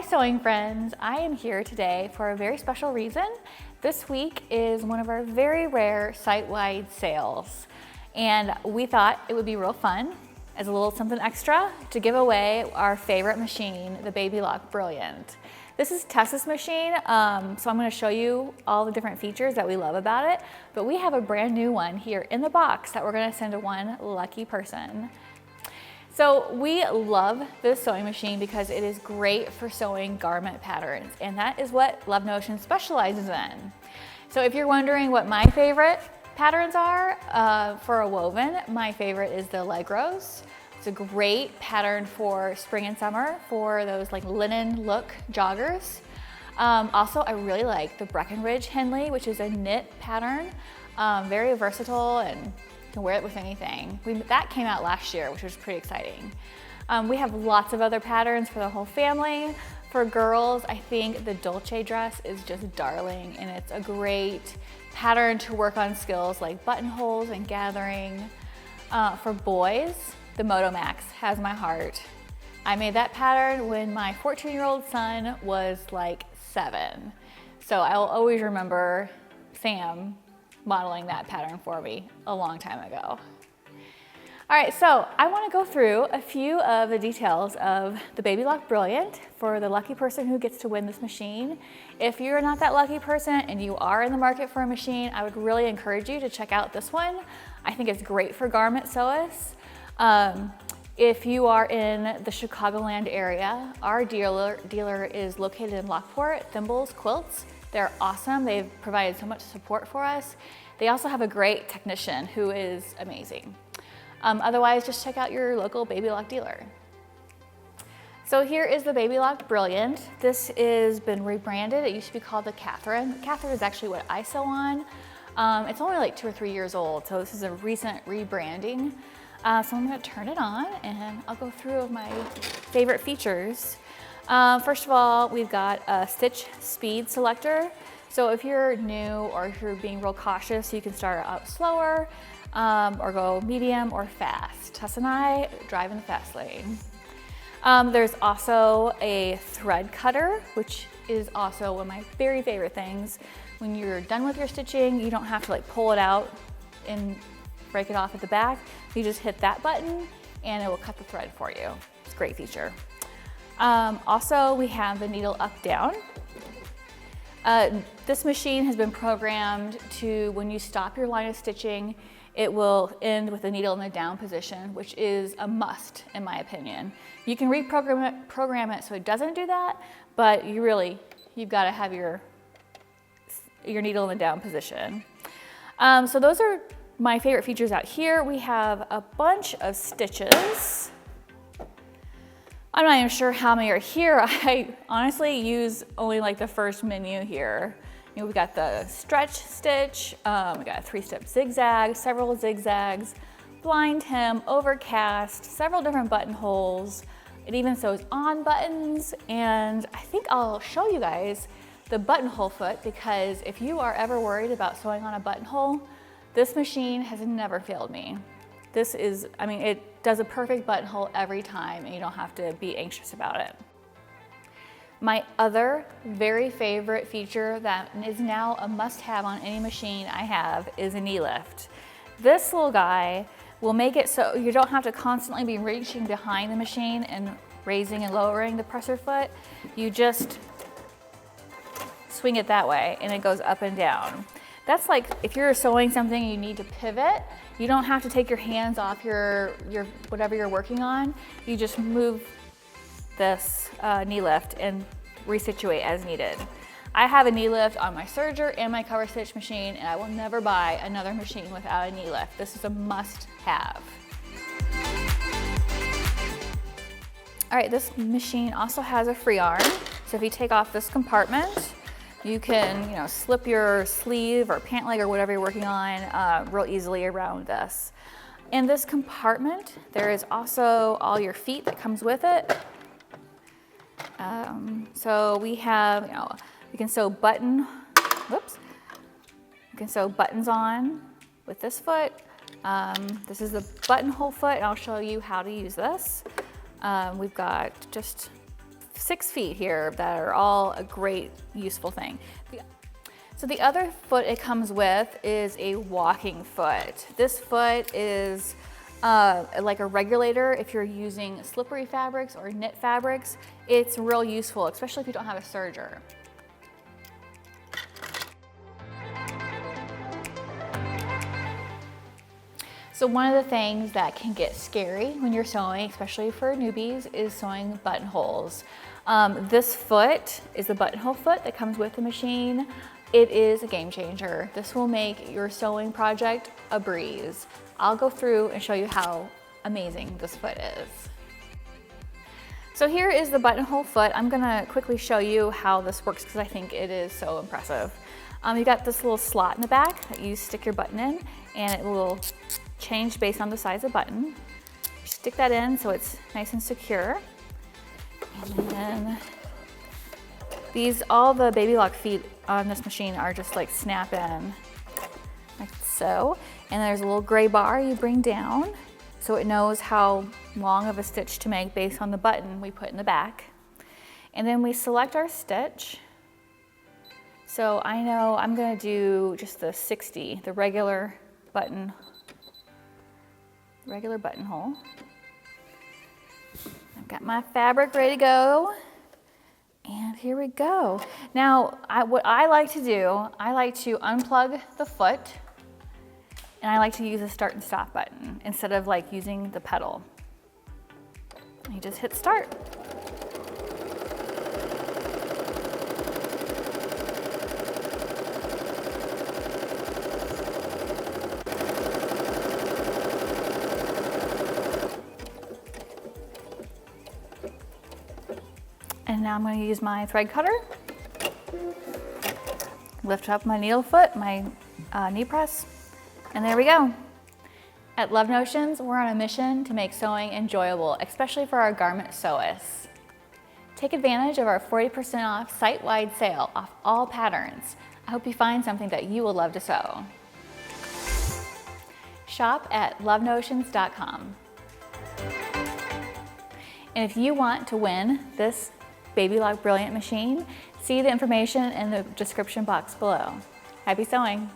sewing friends. I am here today for a very special reason. This week is one of our very rare site-wide sales, and we thought it would be real fun as a little something extra to give away our favorite machine, the Babylock Brilliant. This is Tessa's machine, so I'm going to show you all the different features that we love about it, but we have a brand new one here in the box that we're going to send to one lucky person. So we love this sewing machine because it is great for sewing garment patterns, and that is what Love Notion specializes in. So if you're wondering what my favorite patterns are for a woven, my favorite is the Allegros. It's a great pattern for spring and summer for those like linen look joggers. Also, I really like the Breckenridge Henley, which is a knit pattern, very versatile and can wear it with anything. That came out last year, which was pretty exciting. We have lots of other patterns for the whole family. For girls, I think the Dolce dress is just darling, and it's a great pattern to work on skills like buttonholes and gathering. For boys, the Moto Max has my heart. I made that pattern when my 14-year-old son was like 7. So I will always remember Sam modeling that pattern for me a long time ago. All right, so I want to go through a few of the details of the Babylock Brilliant for the lucky person who gets to win this machine. If you're not that lucky person and you are in the market for a machine, I would really encourage you to check out this one. I think it's great for garment sewists. If you are in the Chicagoland area, our dealer is located in Lockport, Thimbles Quilts. They're awesome. They've provided so much support for us. They also have a great technician who is amazing. Otherwise, just check out your local Babylock dealer. So here is the Babylock Brilliant. This has been rebranded. It used to be called the Catherine. The Catherine is actually what I sew on. It's only like 2 or 3 years old, so this is a recent rebranding. So I'm going to turn it on and I'll go through my favorite features. First of all, we've got a stitch speed selector. So if you're new or if you're being real cautious, you can start out slower or go medium or fast. Tess and I drive in the fast lane. There's also a thread cutter, which is also one of my very favorite things. When you're done with your stitching, you don't have to like pull it out and break it off at the back. You just hit that button and it will cut the thread for you. It's a great feature. Also, we have the needle up down. This machine has been programmed to, when you stop your line of stitching, it will end with the needle in the down position, which is a must in my opinion. You can reprogram it so it doesn't do that, but you've got to have your needle in the down position. So those are my favorite features out here. We have a bunch of stitches. I'm not even sure how many are here. I honestly use only like the first menu here. You know, we've got the stretch stitch, we got a 3-step zigzag, several zigzags, blind hem, overcast, several different buttonholes. It even sews on buttons, and I think I'll show you guys the buttonhole foot, because if you are ever worried about sewing on a buttonhole, this machine has never failed me. This is, I mean, it does a perfect buttonhole every time and you don't have to be anxious about it. My other very favorite feature that is now a must-have on any machine I have is a knee lift. This little guy will make it so you don't have to constantly be reaching behind the machine and raising and lowering the presser foot. You just swing it that way and it goes up and down. That's like if you're sewing something and you need to pivot, you don't have to take your hands off your whatever you're working on. You just move this knee lift and resituate as needed. I have a knee lift on my serger and my cover stitch machine, and I will never buy another machine without a knee lift. This is a must have. All right, this machine also has a free arm. So if you take off this compartment, you can, slip your sleeve or pant leg or whatever you're working on real easily around this. In this compartment, there is also all your feet that comes with it. So we have, we can sew buttons on with this foot. This is the buttonhole foot, and I'll show you how to use this. We've got just 6 feet here that are all a great, useful thing. So the other foot it comes with is a walking foot. This foot is like a regulator if you're using slippery fabrics or knit fabrics. It's real useful, especially if you don't have a serger. So one of the things that can get scary when you're sewing, especially for newbies, is sewing buttonholes. This foot is the buttonhole foot that comes with the machine. It is a game changer. This will make your sewing project a breeze. I'll go through and show you how amazing this foot is. So here is the buttonhole foot. I'm gonna quickly show you how this works because I think it is so impressive. You got this little slot in the back that you stick your button in, and it will change based on the size of button. You stick that in so it's nice and secure. And then all the Babylock feet on this machine are just like snap in, like so. And there's a little gray bar you bring down so it knows how long of a stitch to make based on the button we put in the back. And then we select our stitch. So I know I'm gonna do just the 60, the regular buttonhole. I've got my fabric ready to go. And here we go. Now, what I like to do, I like to unplug the foot, and I like to use a start and stop button instead of like using the pedal. You just hit start. And now I'm going to use my thread cutter, lift up my needle foot, my knee press, and there we go. At Love Notions, we're on a mission to make sewing enjoyable, especially for our garment sewists. Take advantage of our 40% off site-wide sale off all patterns. I hope you find something that you will love to sew. Shop at lovenotions.com. And if you want to win this Babylock Brilliant machine, see the information in the description box below. Happy sewing!